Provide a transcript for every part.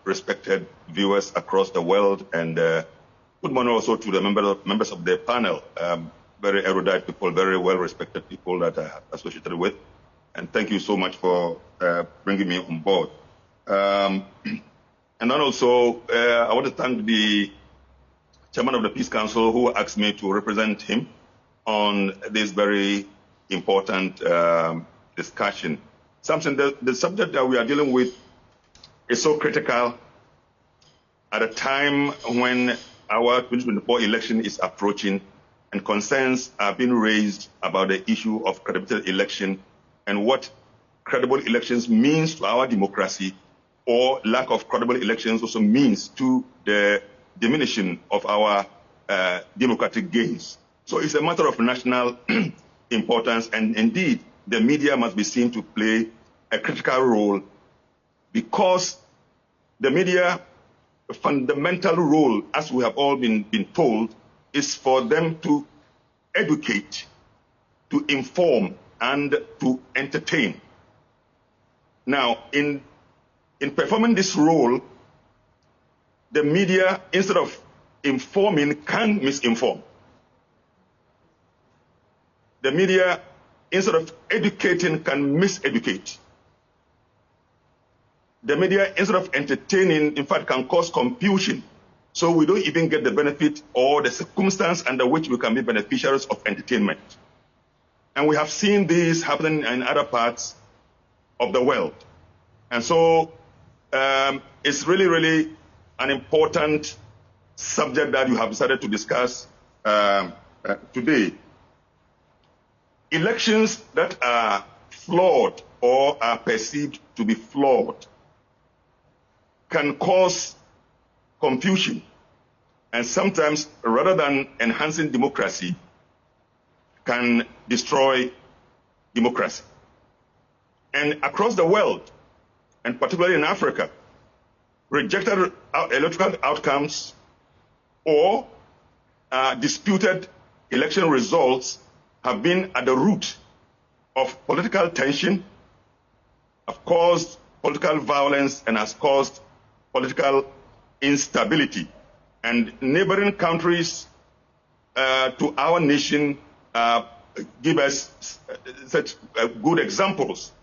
respected viewers across the world, and good morning also to the members of the panel. Very erudite people, very well-respected people that I have associated with. And thank you so much for bringing me on board. And then also, I want to thank the chairman of the Peace Council who asked me to represent him on this very important discussion. Something the subject that we are dealing with is so critical at a time when our 2024 election is approaching and concerns are being raised about the issue of credible election and what credible elections means to our democracy, or lack of credible elections also means to the diminishing of our democratic gains. So it's a matter of national importance, and indeed the media must be seen to play a critical role, because the media fundamental role, as we have all been told, is for them to educate, to inform, and to entertain. Now, in performing this role, the media, instead of informing, can misinform. The media, instead of educating, can miseducate. The media, instead of entertaining, in fact, can cause confusion. So we don't even get the benefit or the circumstance under which we can be beneficiaries of entertainment. And we have seen this happening in other parts of the world. And so it's really, really an important subject that you have decided to discuss today. Elections that are flawed or are perceived to be flawed can cause confusion, and sometimes, rather than enhancing democracy, can destroy democracy. And across the world, and particularly in Africa, rejected electoral outcomes or disputed election results have been at the root of political tension, have caused political violence, and has caused political instability. And neighboring countries to our nation give us such good examples.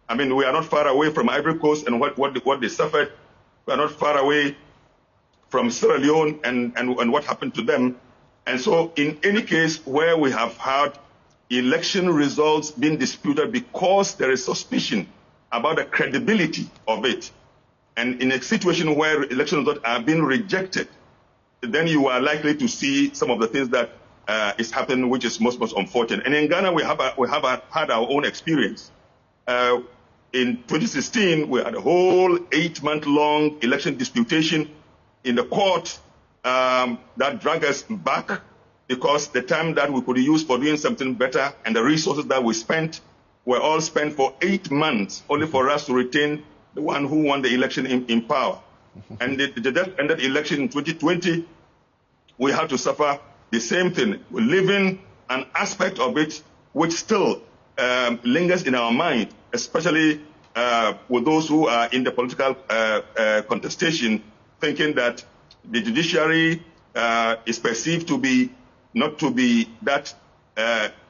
I mean, we are not far away from Ivory Coast and what they suffered. We are not far away from Sierra Leone and what happened to them. And so in any case where we have had election results being disputed because there is suspicion about the credibility of it, and in a situation where election results are being rejected, then you are likely to see some of the things that is happening, which is most unfortunate. And in Ghana, we have had our own experience. In 2016, we had a whole 8-month-long election disputation in the court that dragged us back, because the time that we could use for doing something better and the resources that we spent were all spent for 8 months, only for us to retain the one who won the election in power. And the death-ended election in 2020, we had to suffer the same thing. We're living an aspect of it which still lingers in our mind, especially with those who are in the political contestation, thinking that the judiciary is perceived to be not to be that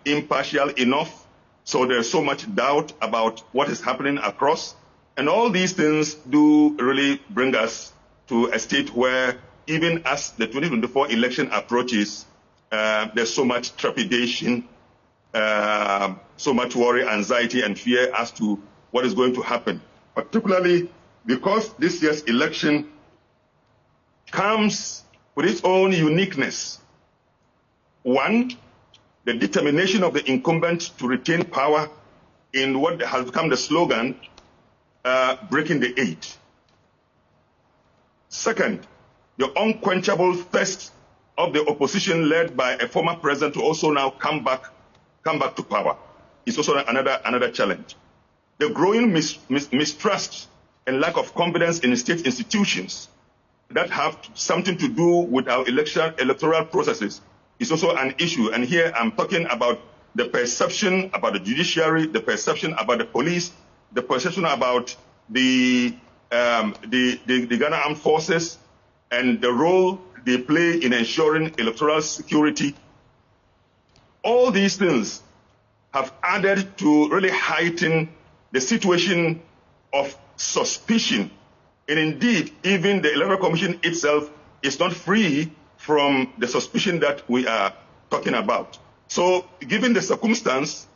impartial enough. So there's so much doubt about what is happening across. And all these things do really bring us to a state where, even as the 2024 election approaches, there's so much trepidation, so much worry, anxiety, and fear as to what is going to happen, particularly because this year's election comes with its own uniqueness. One, the determination of the incumbent to retain power in what has become the slogan, breaking the 8. Second, the unquenchable thirst of the opposition led by a former president to also now come back to power is also another challenge. The growing mistrust and lack of confidence in state institutions that have something to do with our electoral processes is also an issue. And here I'm talking about the perception about the judiciary, the perception about the police, the perception about the the Ghana Armed Forces and the role they play in ensuring electoral security. All these things have added to really heighten the situation of suspicion. And indeed, even the Electoral Commission itself is not free from the suspicion that we are talking about. So given the circumstance,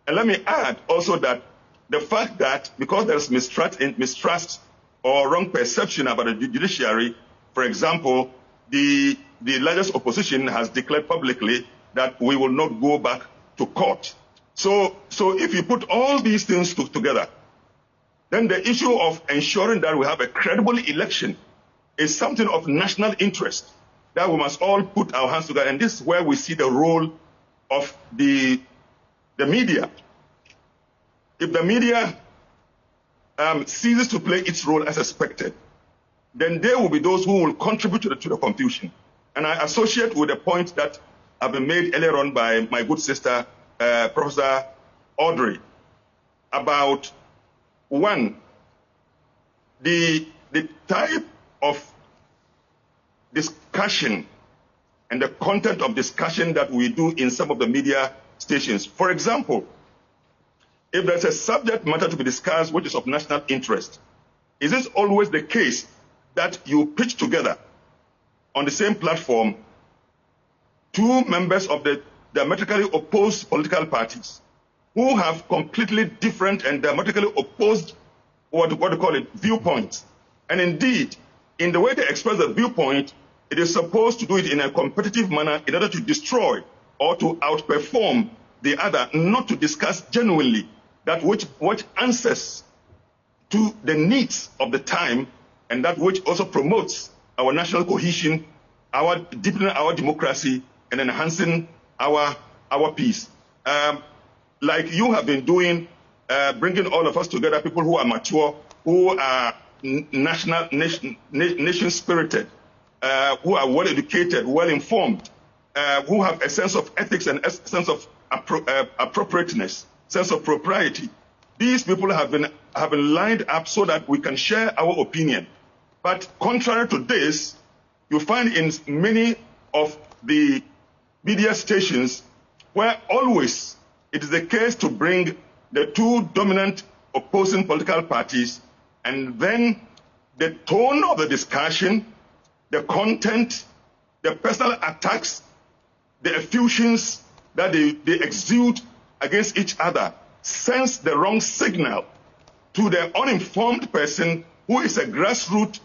and let me add also that the fact that because there's mistrust or wrong perception about the judiciary, for example, the largest opposition has declared publicly that we will not go back to court. So if you put all these things together, then the issue of ensuring that we have a credible election is something of national interest that we must all put our hands together. And this is where we see the role of the media. If the media ceases to play its role as expected, then there will be those who will contribute to the confusion. And I associate with the point that have been made earlier on by my good sister, Professor Audrey, about one, the type of discussion and the content of discussion that we do in some of the media stations. For example, if there's a subject matter to be discussed which is of national interest, is it always the case that you pitch together on the same platform two members of the diametrically opposed political parties who have completely different and diametrically opposed, what do you call it, viewpoints? And indeed, in the way they express the viewpoint, it is supposed to do it in a competitive manner in order to destroy or to outperform the other, not to discuss genuinely that which answers to the needs of the time and that which also promotes our national cohesion, our deepening our democracy, and enhancing our peace. Like you have been doing, bringing all of us together, people who are mature, who are nation-spirited, who are well-educated, well-informed, who have a sense of ethics and a sense of appropriateness, sense of propriety. These people have been lined up so that we can share our opinion. But contrary to this, you find in many of the media stations where always it is the case to bring the two dominant opposing political parties, and then the tone of the discussion, the content, the personal attacks, the effusions that they exude against each other sends the wrong signal to the uninformed person who is a grassroots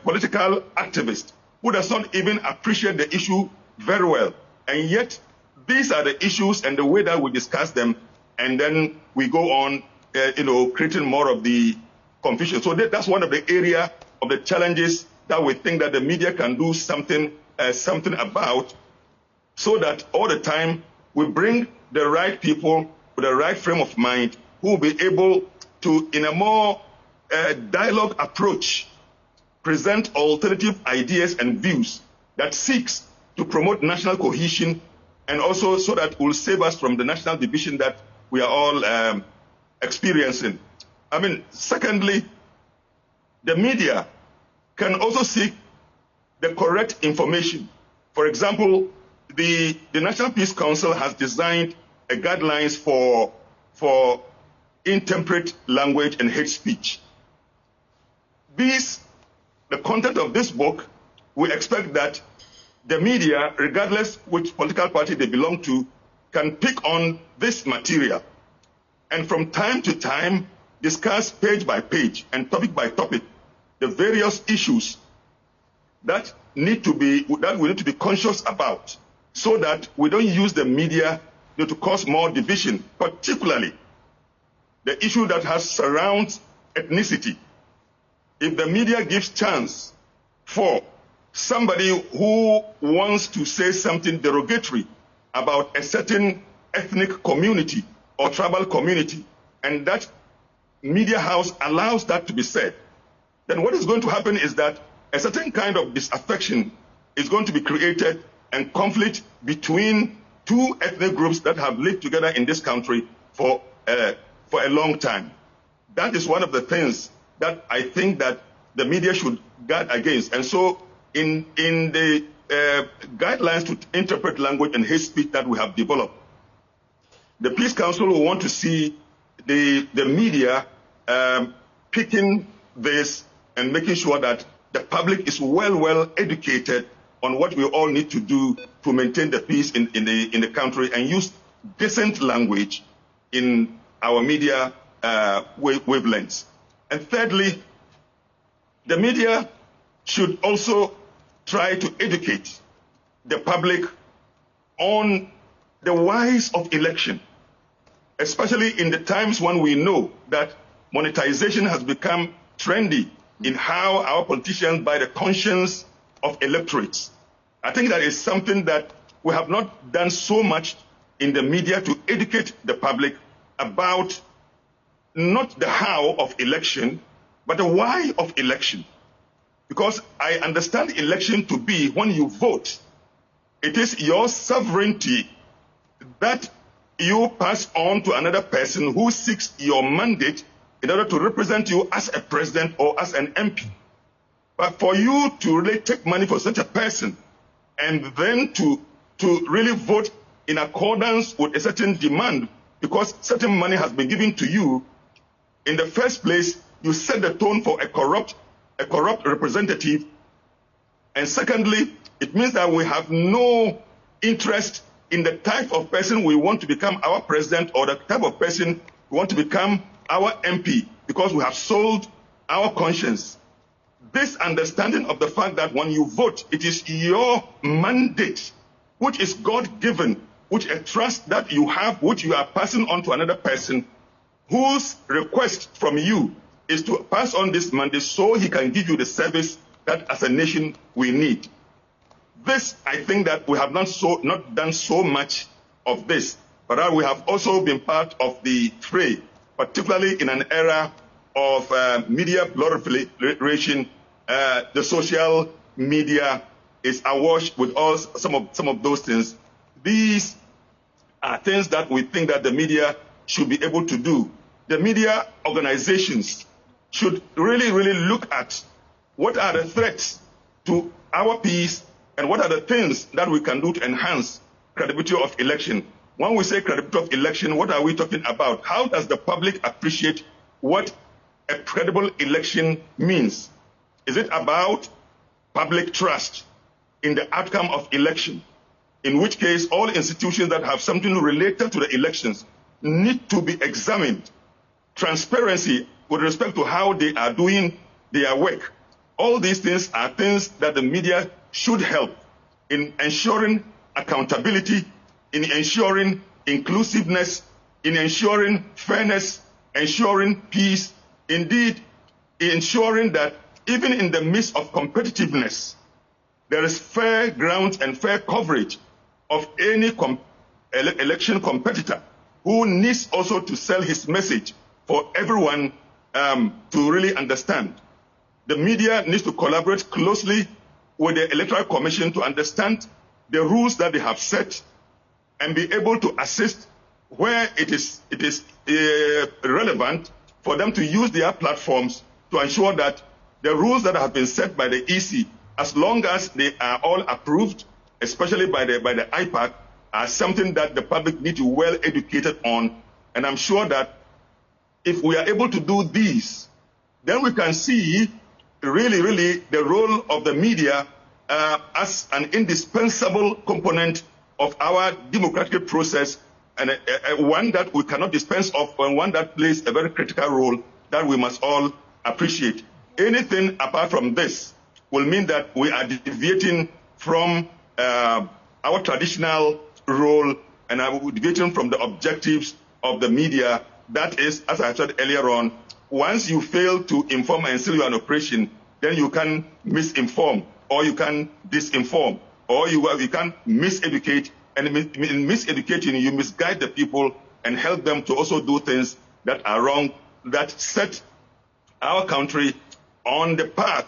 political activist who does not even appreciate the issue very well. And yet, these are the issues and the way that we discuss them, and then we go on, creating more of the confusion. So that's one of the area of the challenges that we think that the media can do something about, so that all the time we bring the right people with the right frame of mind who will be able to, in a more dialogue approach, present alternative ideas and views that seeks to promote national cohesion, and also so that will save us from the national division that we are all experiencing. I mean, secondly, the media can also seek the correct information. For example, the National Peace Council has designed a guidelines for intemperate language and hate speech. The content of this book, we expect that the media, regardless which political party they belong to, can pick on this material and from time to time discuss page by page and topic by topic the various issues that we need to be conscious about, so that we don't use the media to cause more division, particularly the issue that surrounds ethnicity. If the media gives chance for somebody who wants to say something derogatory about a certain ethnic community or tribal community, and that media house allows that to be said, then what is going to happen is that a certain kind of disaffection is going to be created and conflict between two ethnic groups that have lived together in this country for a long time. That is one of the things that I think that the media should guard against. And so in the guidelines to interpret language and hate speech that we have developed, the Peace Council will want to see the media picking this and making sure that the public is well educated on what we all need to do to maintain the peace in the country, and use decent language in our media wavelengths. And thirdly, the media should also try to educate the public on the whys of election, especially in the times when we know that monetization has become trendy in how our politicians buy the conscience of electorates. I think that is something that we have not done so much in the media to educate the public about not the how of election, but the why of election. Because I understand election to be when you vote, it is your sovereignty that you pass on to another person who seeks your mandate in order to represent you as a president or as an MP. But for you to really take money for such a person and then to really vote in accordance with a certain demand because certain money has been given to you, in the first place, you set the tone for a corrupt representative. And secondly, it means that we have no interest in the type of person we want to become our president or the type of person we want to become our MP, because we have sold our conscience. This understanding of the fact that when you vote, it is your mandate, which is God-given, which a trust that you have, which you are passing on to another person, whose request from you is to pass on this mandate so he can give you the service that as a nation we need. This, I think that we have not done so much of this, but we have also been part of the fray, particularly in an era of media proliferation. The social media is awash with some of those things. These are things that we think that the media should be able to do. The media organizations should really look at what are the threats to our peace and what are the things that we can do to enhance credibility of election. When we say credibility of election, what are we talking about? How does the public appreciate what a credible election means? Is it about public trust in the outcome of election? In which case, all institutions that have something related to the elections need to be examined. Transparency with respect to how they are doing their work. All these things are things that the media should help in ensuring accountability, in ensuring inclusiveness, in ensuring fairness, ensuring peace, indeed, ensuring that even in the midst of competitiveness, there is fair ground and fair coverage of any election competitor who needs also to sell his message for everyone to really understand. The media needs to collaborate closely with the Electoral Commission to understand the rules that they have set and be able to assist where it is relevant for them to use their platforms to ensure that the rules that have been set by the EC, as long as they are all approved, especially by the IPAC, are something that the public need to be well educated on. And I'm sure that if we are able to do these, then we can see really the role of the media as an indispensable component of our democratic process, and one that we cannot dispense of, and one that plays a very critical role that we must all appreciate. Anything apart from this will mean that we are deviating from our traditional role and are deviating from the objectives of the media. That is, as I said earlier on, once you fail to inform and seal an operation, then you can misinform, or you can disinform, or you can miseducate, and in miseducating, you misguide the people and help them to also do things that are wrong, that set our country on the path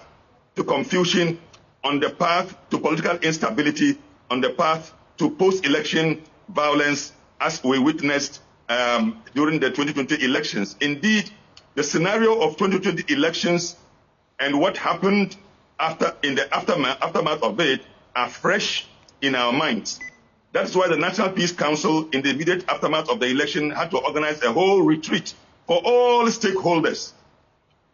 to confusion, on the path to political instability, on the path to post-election violence, as we witnessed during the 2020 elections. Indeed, the scenario of 2020 elections and what happened in the aftermath of it are fresh in our minds. That's why the National Peace Council, in the immediate aftermath of the election, had to organize a whole retreat for all stakeholders,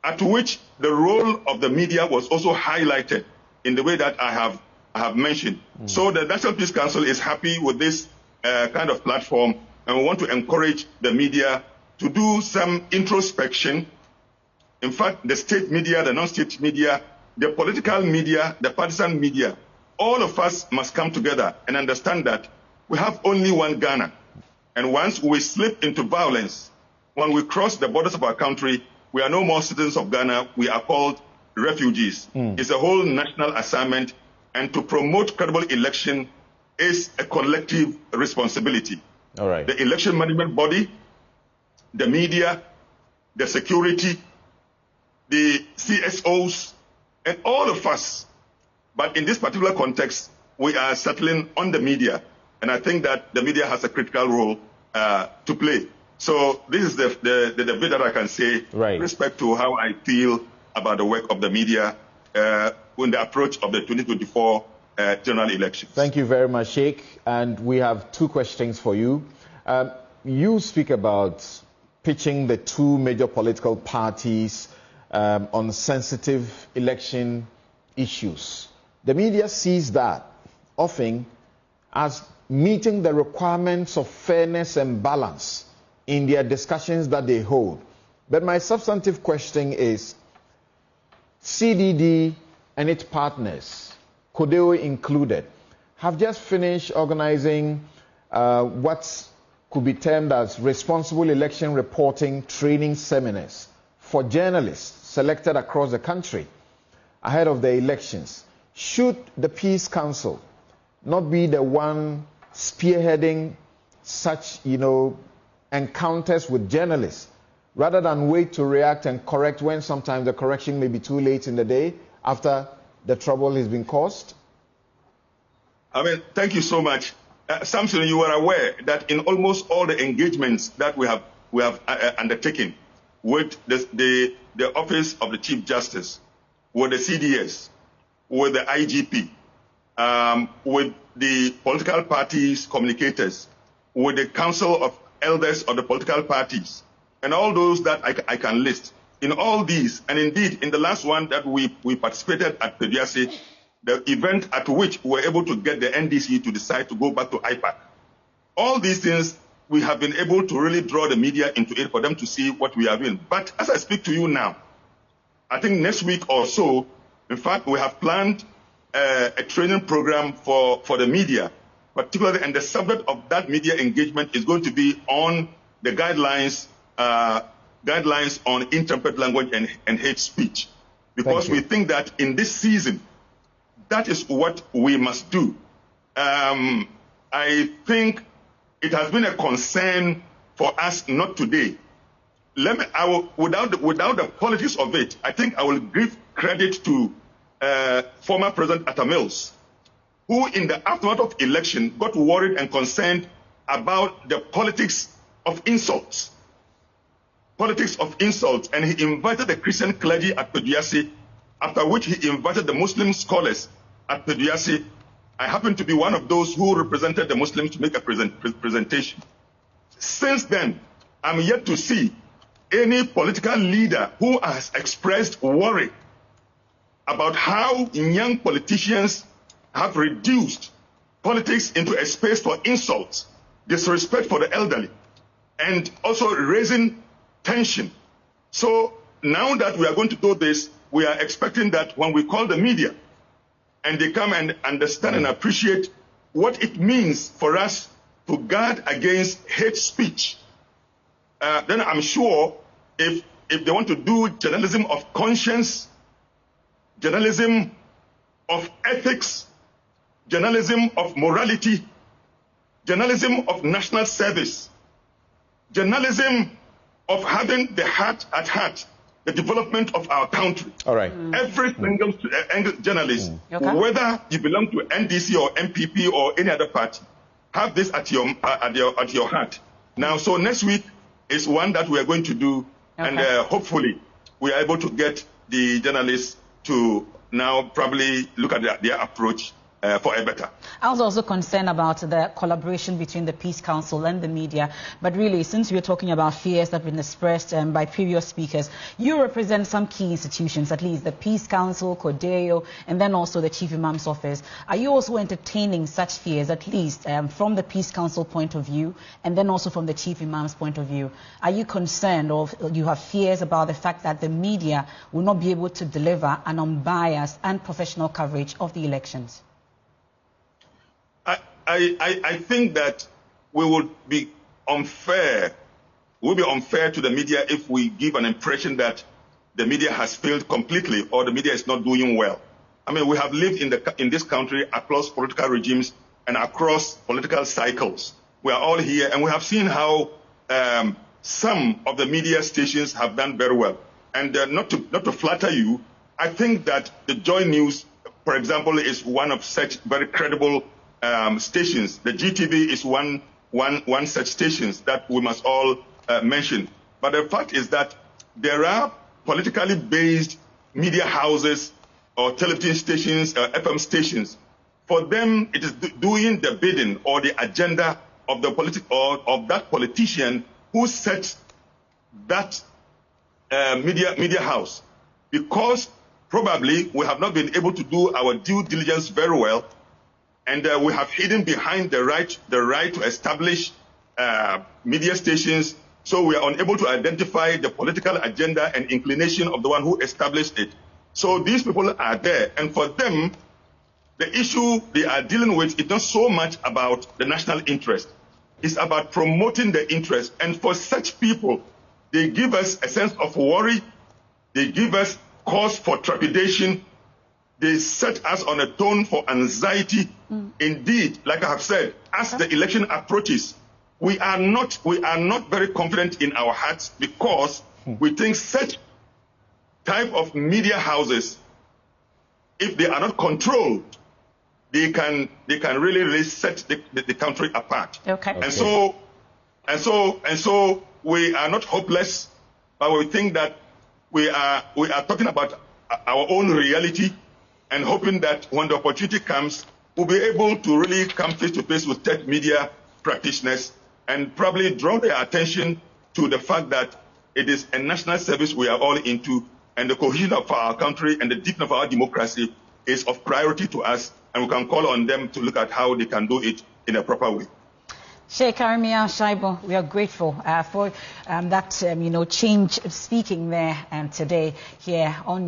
at which the role of the media was also highlighted in the way that I have mentioned. So the National Peace Council is happy with this kind of platform, and we want to encourage the media to do some introspection. In fact, the state media, the non-state media, the political media, the partisan media, all of us must come together and understand that we have only one Ghana. And once we slip into violence, when we cross the borders of our country, we are no more citizens of Ghana, we are called refugees. It's a whole national assignment, and to promote credible election is a collective responsibility. All right. The election management body, the media, the security, the CSOs, and all of us. But in this particular context, we are settling on the media, and I think that the media has a critical role to play. So this is the bit that I can say with respect to how I feel about the work of the media in the approach of the 2024 general elections. Thank you very much, Sheikh. And we have two questions for you. You speak about pitching the two major political parties on sensitive election issues. The media sees that often as meeting the requirements of fairness and balance in their discussions that they hold. But my substantive question is, CDD and its partners, CODEO included, have just finished organizing what could be termed as responsible election reporting training seminars for journalists selected across the country ahead of the elections. Should the Peace Council not be the one spearheading such, encounters with journalists, rather than wait to react and correct when sometimes the correction may be too late in the day after the trouble has been caused? Thank you so much. Samson, you are aware that in almost all the engagements that we have undertaken with the Office of the Chief Justice, with the CDS, with the IGP, with the political parties' communicators, with the Council of Elders of the political parties, and all those that I can list. In all these, and indeed in the last one that we participated at Peduase, the event at which we were able to get the NDC to decide to go back to IPAC. All these things, we have been able to really draw the media into it for them to see what we are doing. But as I speak to you now, I think next week or so, in fact, we have planned a training program for the media, particularly, and the subject of that media engagement is going to be on the guidelines on intemperate language and hate speech. Because we think that in this season, that is what we must do. I think it has been a concern for us not today. Without the politics of it, I think I will give credit to former President Atta-Mills, who in the aftermath of election got worried and concerned about the politics of insults. And he invited the Christian clergy at Peduase, after which he invited the Muslim scholars at Peduase. I happen to be one of those who represented the Muslims to make a presentation. Since then, I'm yet to see any political leader who has expressed worry about how young politicians have reduced politics into a space for insults, disrespect for the elderly, and also raising tension. So now that we are going to do this, we are expecting that when we call the media and they come and understand and appreciate what it means for us to guard against hate speech, then I'm sure if they want to do journalism of conscience, journalism of ethics, journalism of morality, journalism of national service, journalism of having the heart at heart, the development of our country. All right. Every single journalist, whether you belong to NDC or MPP or any other party, have this at your heart. Now, so next week is one that we are going to do Okay. And hopefully we are able to get the journalists to now probably look at their approach for a better. I was also concerned about the collaboration between the Peace Council and the media. But really, since we're talking about fears that have been expressed by previous speakers, you represent some key institutions, at least the Peace Council, CODEO, and then also the Chief Imam's Office. Are you also entertaining such fears, at least from the Peace Council point of view, and then also from the Chief Imam's point of view? Are you concerned, or you have fears about the fact that the media will not be able to deliver an unbiased and professional coverage of the elections? I think that we would be unfair. We'll be unfair to the media if we give an impression that the media has failed completely or the media is not doing well. I mean, we have lived in this country across political regimes and across political cycles. We are all here, and we have seen how some of the media stations have done very well. And not to flatter you, I think that the Joy News, for example, is one of such very credible stations. The GTV is one such stations that we must all mention. But the fact is that there are politically based media houses or television stations, FM stations. For them, it is doing the bidding or the agenda of the of that politician who sets that media house. Because probably we have not been able to do our due diligence very well, and we have hidden behind the right to establish media stations, so we are unable to identify the political agenda and inclination of the one who established it. So these people are there, and for them, the issue they are dealing with is not so much about the national interest. It's about promoting the interest. And for such people, they give us a sense of worry. They give us cause for trepidation. They set us on a tone for anxiety. Indeed, like I have said, as the election approaches, we are not very confident in our hearts, because we think such type of media houses, if they are not controlled, they can really set the country apart. Okay. And so we are not hopeless, but we think that we are talking about our own reality, and hoping that when the opportunity comes, we'll be able to really come face to face with tech media practitioners and probably draw their attention to the fact that it is a national service we are all into, and the cohesion of our country and the deepening of our democracy is of priority to us, and we can call on them to look at how they can do it in a proper way. Sheikh Aremeyaw Shaibu, we are grateful for that change speaking there today here on